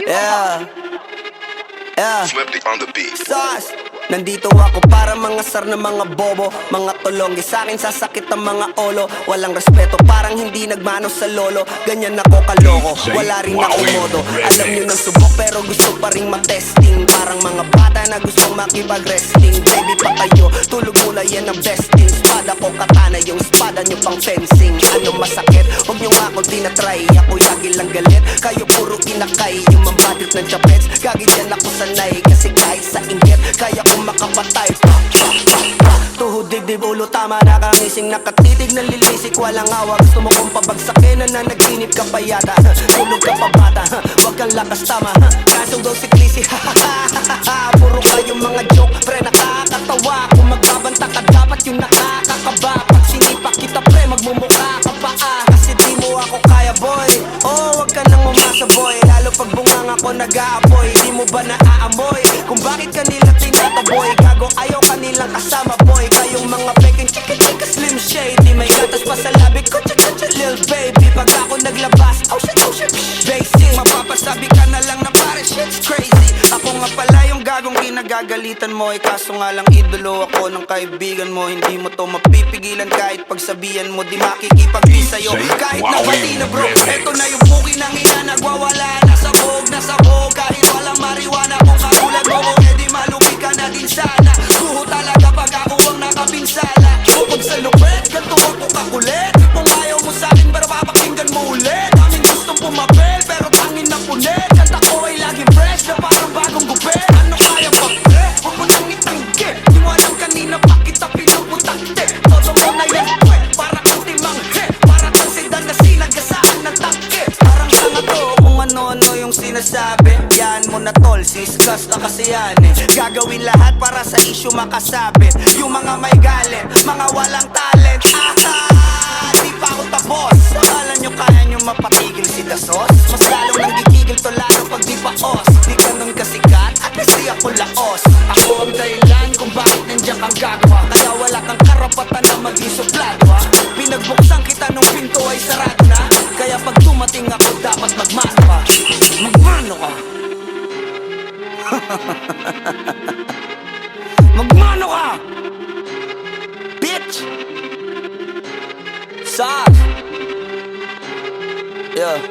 Yeah. Yeah. Flipped on the beat. Sauce. Nandito ako para mga sar na mga bobo, mga tulonggi sa'kin sasakit ang mga olo. Walang respeto, parang hindi nagmano sa lolo. Ganyan ako kaloko, wala rin ako modo. Alam nyo ng subok pero gusto pa rin matesting. Parang mga bata na gustong makipag-wrestling. Baby pa kayo, tulog muna yan ang besting. Espada ko katana, yung espada nyo pang fencing. Ano masakit? Huwag nyo nga akong tinatry. Ako yagi lang galit, kayo puro kinakay. Yung mambadit ng chapets, gagi dyan ako sanay. Kasi kahit sa inggit, kaya ko makapatay. Tuhod, dibdib, ulo, tama na kangising. Nakatitig, nalilisik, walang awa. Gusto mo kong pabagsakin, nananaginip ka pa yata. Tulog ka pa bata, wag kang lakas tama. Kaso daw si Clissy, puro kayong mga joke, pre nakakatawa. Kung magbabanta ka dapat yung nakakakaba. Pag sinipa kita pre, magmumukha ka pa kasi di mo ako kaya boy. Oh, wag ka nang umasa boy. Lalo pag bungang ako nag-aapoy. Di mo ba naaamoy kung bakit kanila tinataboy? Gago ayaw kanilang kasama boy. Kayong mga peking chika-chika slim shady. May gatas pa sa labi ko, cha-cha-cha lil baby. Pag ako naglabas, oh shit, basic. Mapapasabi ka na lang na pare shit's crazy. Ako nga pala yung gagong kinagagalitan mo. Kaso nga lang idolo ako ng kaibigan mo. Hindi mo to mapipigilan kahit pagsabihan mo. Di makikipag-bi sa'yo kahit nabati na bro. Eto na yung buki ng ina, nagwawala. Nasa bog, kahit walang mariwana. Kung katulad mo, edi malupi ka na din sana. Suho talaga pag ako ang nakapinsala. Pag sa lupet, ganto ako kakulit. Kung ayaw mo sa'kin, pero papakinggan mo ulit. Daming gustong pumapel, pero tangin na punit. Kanta ko ay laging fresh, na parang bagong gupit. Ano kaya pa, pre? Huwag mo nang itanggi. Di mo alam kanina pa kita pinuputakte. Todo mo na yan, pwe, para kang timanghe. Para kang sedan na sinagasaan ng tangke. Parang tanga to, kung ano-ano yung sinasabi. Yan mo na tol, sisgas na kasi yan eh. Gagawin lahat para sa issue makasabit. Yung mga may galit, mga walang talent. Di pa ako tapos. Akala nyo kaya nyo mapatigil si Dasos? Mas lalong nang gigigil to lalo pag di pa os. Di ganun kasikat at kasi ako laos. Ako ang dahilan kung bakit nandiyan kang gagawa. Kaya wala kang karapatan na maging suplado ha. Pinagbuksan kita nung pinto ay sarado na. Kaya pag dumating ako dapat magmano ka. Magmano ka. Magmano ka, bitch. Sauce. Yeah.